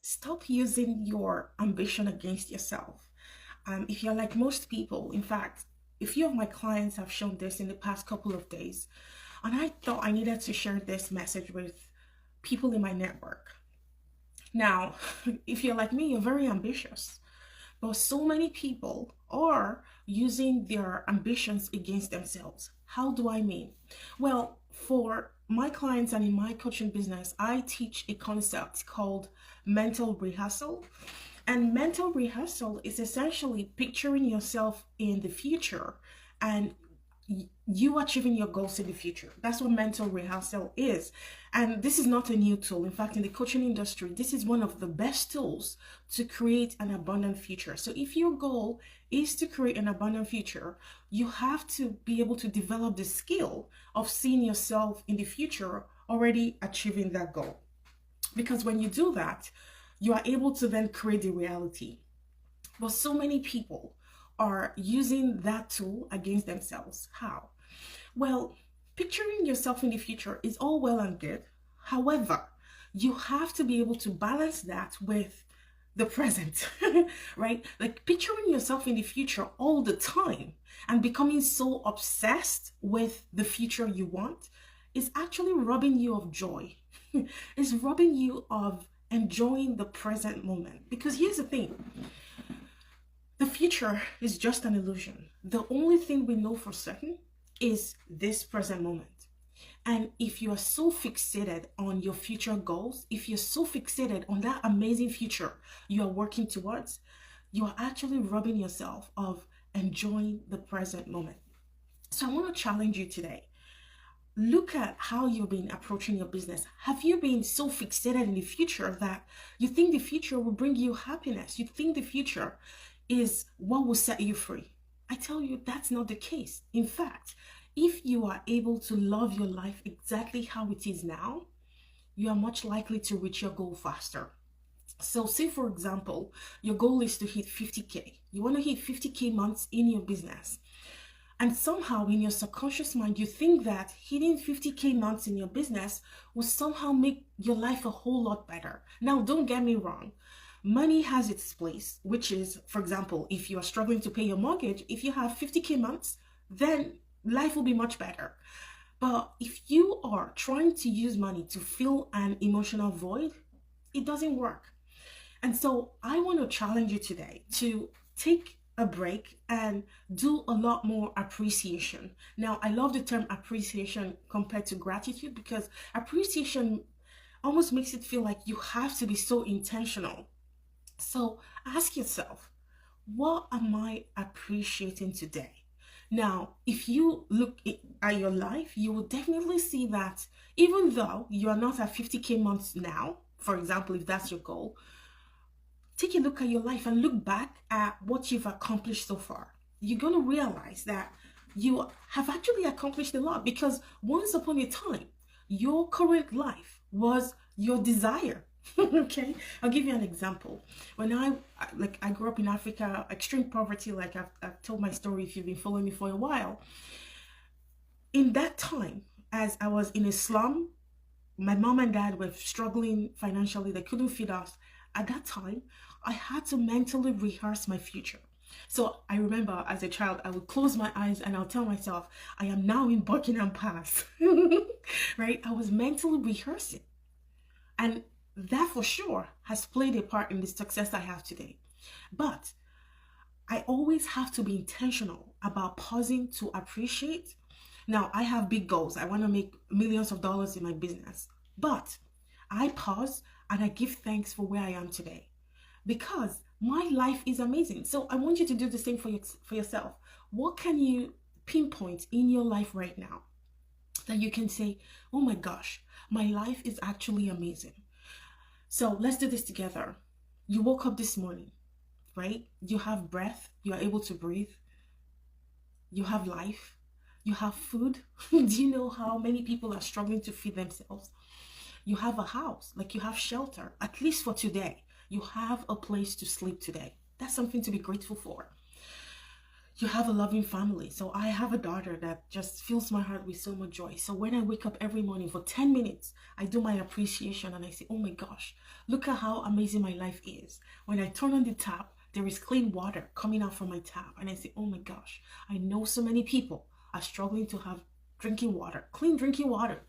stop using your ambition against yourself. If you're like most people, in fact, a few of my clients have shown this in the past couple of days, and I thought I needed to share this message with people in my network. Now, if you're like me, you're very ambitious, but so many people are using their ambitions against themselves. How do I mean? Well, for my clients and in my coaching business, I teach a concept called mental rehearsal. And mental rehearsal is essentially picturing yourself in the future and you achieving your goals in the future. That's what mental rehearsal is. And this is not a new tool. In fact, in the coaching industry, this is one of the best tools to create an abundant future. So if your goal is to create an abundant future, you have to be able to develop the skill of seeing yourself in the future already achieving that goal. Because when you do that, you are able to then create the reality. But so many people are using that tool against themselves. How? Well, picturing yourself in the future is all well and good. However, you have to be able to balance that with the present, right? Like picturing yourself in the future all the time and becoming so obsessed with the future you want is actually robbing you of joy. It's robbing you of enjoying the present moment. Because here's the thing. The future is just an illusion. The only thing we know for certain is this present moment. And if you are so fixated on your future goals, if you're so fixated on that amazing future you are working towards, you are actually robbing yourself of enjoying the present moment. So I want to challenge you today. Look at how you've been approaching your business. Have you been so fixated in the future that you think the future will bring you happiness? You think the future is what will set you free? I tell you, that's not the case. In fact, if you are able to love your life exactly how it is now, you are much likely to reach your goal faster. So say, for example, your goal is to hit 50K. You want to hit 50K months in your business. And somehow in your subconscious mind, you think that hitting 50K months in your business will somehow make your life a whole lot better. Now, don't get me wrong. Money has its place, which is, for example, if you are struggling to pay your mortgage, if you have 50K months, then life will be much better. But if you are trying to use money to fill an emotional void, it doesn't work. And so I want to challenge you today to take a break and do a lot more appreciation. Now, I love the term appreciation compared to gratitude because appreciation almost makes it feel like you have to be so intentional. So ask yourself, what am I appreciating today? Now, if you look at your life, you will definitely see that even though you are not at 50K months now, for example, if that's your goal, take a look at your life and look back at what you've accomplished so far. You're going to realize that you have actually accomplished a lot because once upon a time, your current life was your desire. Okay, I'll give you an example. When I grew up in Africa, extreme poverty, like I've told my story if you've been following me for a while. In that time, as I was in a slum, my mom and dad were struggling financially. They couldn't feed us. At that time, I had to mentally rehearse my future. So I remember as a child, I would close my eyes and I'll tell myself, I am now in Buckingham Palace, right? I was mentally rehearsing. And that for sure has played a part in the success I have today. But I always have to be intentional about pausing to appreciate. Now, I have big goals. I want to make millions of dollars in my business. But I pause and I give thanks for where I am today because my life is amazing. So I want you to do the same for yourself. What can you pinpoint in your life right now that you can say, oh my gosh, my life is actually amazing? So let's do this together. You woke up this morning, right? You have breath. You are able to breathe. You have life. You have food. Do you know how many people are struggling to feed themselves? You have a house, like you have shelter, at least for today. You have a place to sleep today. That's something to be grateful for. you have a loving family. So I have a daughter that just fills my heart with so much joy. So when I wake up every morning for 10 minutes, I do my appreciation and I say, oh my gosh, look at how amazing my life is. When I turn on the tap, there is clean water coming out from my tap. And I say, oh my gosh, I know so many people are struggling to have drinking water, clean drinking water.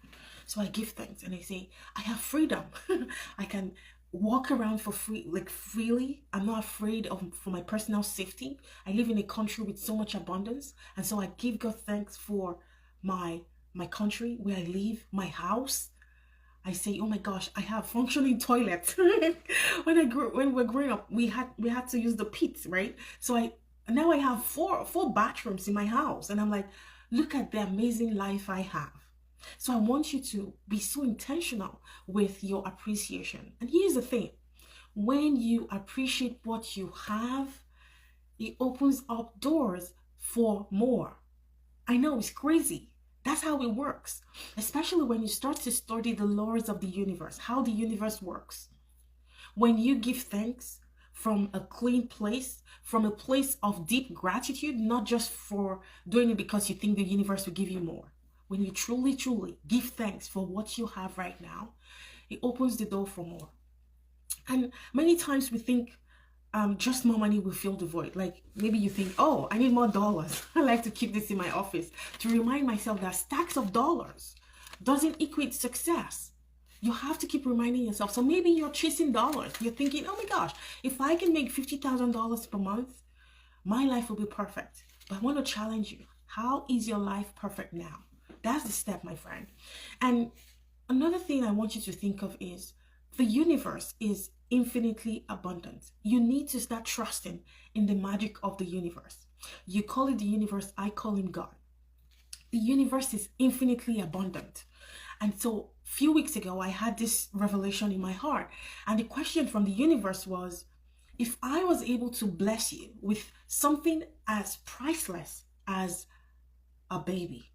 So I give thanks and I say, I have freedom. I can walk around for free, like freely. I'm not afraid of for my personal safety. I live in a country with so much abundance, and so I give God thanks for my country where I live, my house. I say, oh my gosh, I have functioning toilets. When we're growing up, we had to use the pits, right? So now I have four bathrooms in my house, and I'm like, look at the amazing life I have. So I want you to be so intentional with your appreciation. And here's the thing, when you appreciate what you have, it opens up doors for more. I know it's crazy. That's how it works, especially when you start to study the laws of the universe, how the universe works. When you give thanks from a clean place, from a place of deep gratitude, not just for doing it because you think the universe will give you more. When you truly, truly give thanks for what you have right now, it opens the door for more. And many times we think just more money will fill the void. Like maybe you think, oh, I need more dollars. I like to keep this in my office to remind myself that stacks of dollars doesn't equate success. You have to keep reminding yourself. So maybe you're chasing dollars. You're thinking, oh my gosh, if I can make $50,000 per month, my life will be perfect. But I want to challenge you. How is your life perfect now? That's the step, my friend. And another thing I want you to think of is the universe is infinitely abundant. You need to start trusting in the magic of the universe. You call it the universe, I call him God. The universe is infinitely abundant. And so a few weeks ago, I had this revelation in my heart. And the question from the universe was, if I was able to bless you with something as priceless as a baby,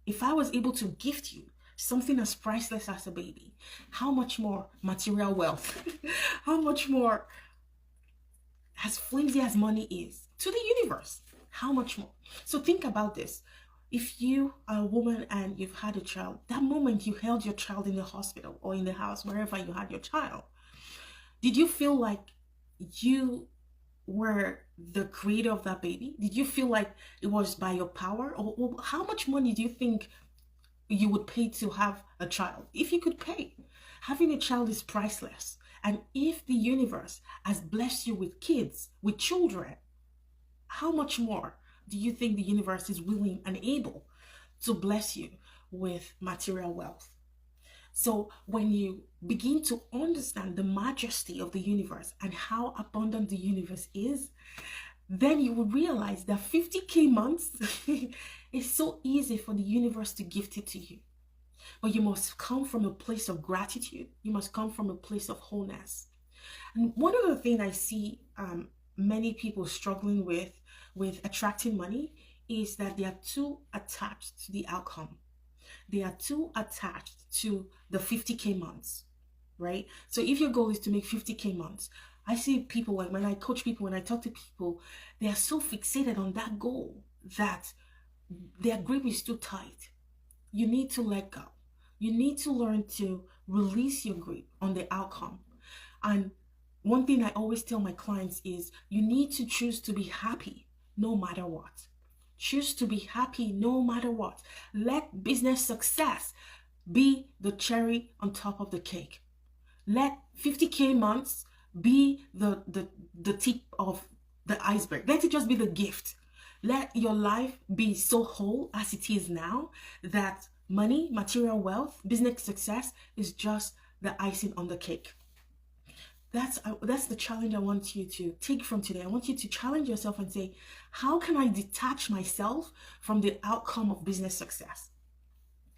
if I was able to gift you something as priceless as a baby, how much more material wealth, how much more, as flimsy as money is to the universe, how much more? So think about this. If you are a woman and you've had a child, that moment you held your child in the hospital or in the house, wherever you had your child, did you feel like you were the creator of that baby? Did you feel like it was by your power? Or how much money do you think you would pay to have a child? If you could pay, having a child is priceless. And if the universe has blessed you with kids, with children, how much more do you think the universe is willing and able to bless you with material wealth? So when you begin to understand the majesty of the universe and how abundant the universe is, then you will realize that 50K months is so easy for the universe to gift it to you. But you must come from a place of gratitude. You must come from a place of wholeness. And one of the things I see many people struggling with attracting money is that they are too attached to the outcome. They are too attached to the 50K months, right? So if your goal is to make 50K months, I see people, like when I coach people, when I talk to people, they are so fixated on that goal that their grip is too tight. You need to let go. You need to learn to release your grip on the outcome. And one thing I always tell my clients is you need to choose to be happy no matter what. Choose to be happy no matter what. Let business success be the cherry on top of the cake. Let 50K months be the tip of the iceberg. Let it just be the gift. Let your life be so whole as it is now that money, material wealth, business success is just the icing on the cake. That's the challenge I want you to take from today. I want you to challenge yourself and say, how can I detach myself from the outcome of business success?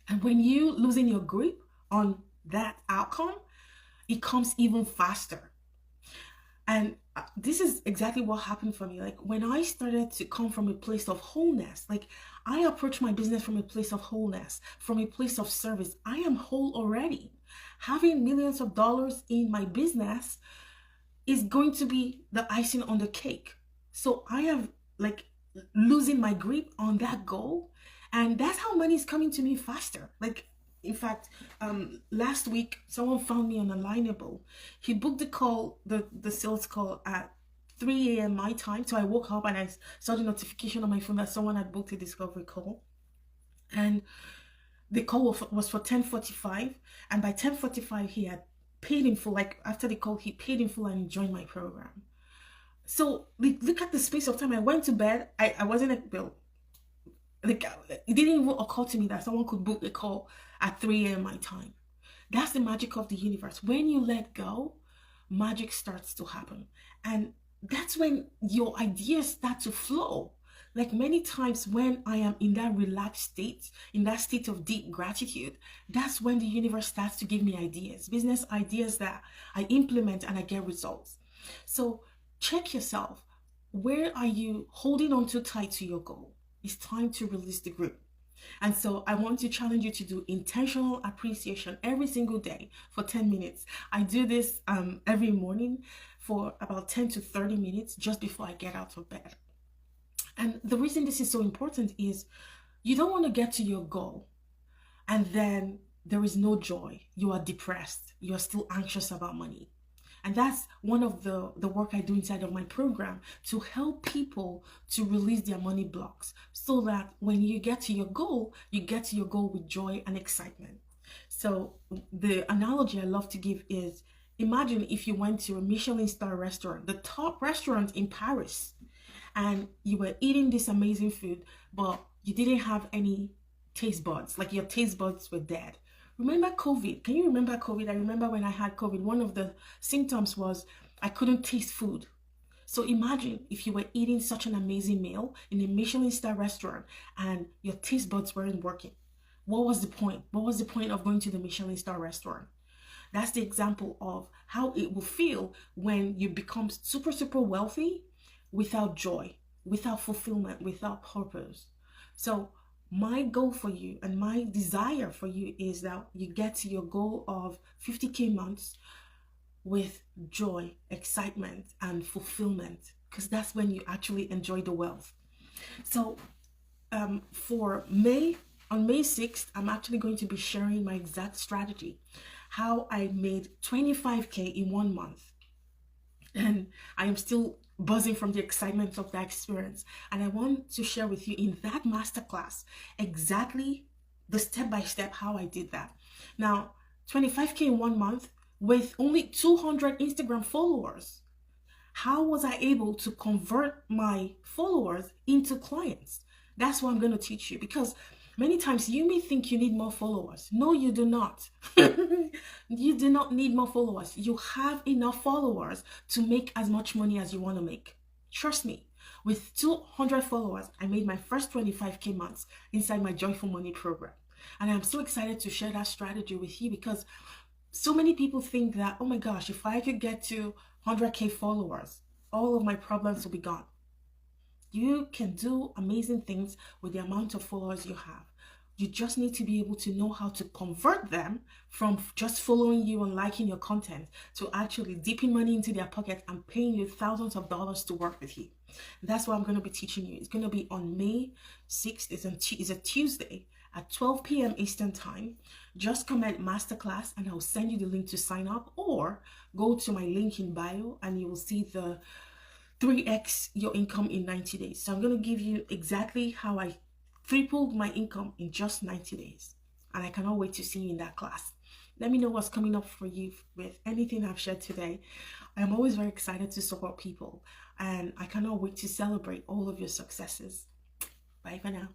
And when you losing your grip on that outcome, it comes even faster. And this is exactly what happened for me. Like when I started to come from a place of wholeness, like I approach my business from a place of wholeness, from a place of service. I am whole already. Having millions of dollars in my business is going to be the icing on the cake. So I have like losing my grip on that goal. And that's how money is coming to me faster. Like, in fact, last week someone found me on Alignable. He booked the sales call at 3 a.m. my time. So I woke up and I saw the notification on my phone that someone had booked a discovery call. And the call was for 10:45, and by 10:45 he had paid in full. Like, after the call, he paid in full and joined my program. So look at the space of time. I went to bed. I wasn't like, it didn't even occur to me that someone could book a call at 3 a.m. my time. That's the magic of the universe. When you let go, magic starts to happen. And that's when your ideas start to flow. Like, many times when I am in that relaxed state, in that state of deep gratitude, that's when the universe starts to give me ideas, business ideas that I implement and I get results. So check yourself. Where are you holding on too tight to your goal? It's time to release the grip. And so I want to challenge you to do intentional appreciation every single day for 10 minutes. I do this every morning for about 10 to 30 minutes just before I get out of bed. And the reason this is so important is you don't want to get to your goal and then there is no joy. You are depressed. You are still anxious about money. And that's one of the work I do inside of my program, to help people to release their money blocks so that when you get to your goal, you get to your goal with joy and excitement. So the analogy I love to give is, imagine if you went to a Michelin star restaurant, the top restaurant in Paris, and you were eating this amazing food, but you didn't have any taste buds, like your taste buds were dead. Remember COVID? Can you remember COVID? I remember when I had COVID, one of the symptoms was I couldn't taste food. So imagine if you were eating such an amazing meal in a Michelin star restaurant and your taste buds weren't working. What was the point? What was the point of going to the Michelin star restaurant? That's the example of how it will feel when you become super, super wealthy without joy, without fulfillment, without purpose. So my goal for you and my desire for you is that you get to your goal of 50K months with joy, excitement, and fulfillment, because that's when you actually enjoy the wealth. So for May, on May 6th, I'm actually going to be sharing my exact strategy, how I made 25K in 1 month. And I am still buzzing from the excitement of that experience. And I want to share with you in that masterclass exactly the step-by-step how I did that. Now, 25K in 1 month with only 200 Instagram followers. How was I able to convert my followers into clients? That's what I'm going to teach you, because many times you may think you need more followers. No, you do not. You do not need more followers. You have enough followers to make as much money as you want to make. Trust me. With 200 followers, I made my first 25K months inside my Joyful Money program. And I'm so excited to share that strategy with you, because so many people think that, oh my gosh, if I could get to 100K followers, all of my problems will be gone. You can do amazing things with the amount of followers you have. You just need to be able to know how to convert them from just following you and liking your content to actually dipping money into their pocket and paying you thousands of dollars to work with you. That's what I'm going to be teaching you. It's going to be on May 6th. It's a Tuesday at 12 p.m. Eastern Time. Just comment masterclass and I'll send you the link to sign up, or go to my link in bio and you will see the 3x your income in 90 days. So I'm going to give you exactly how I tripled my income in just 90 days. And I cannot wait to see you in that class. Let me know what's coming up for you with anything I've shared today. I'm always very excited to support people, and I cannot wait to celebrate all of your successes. Bye for now.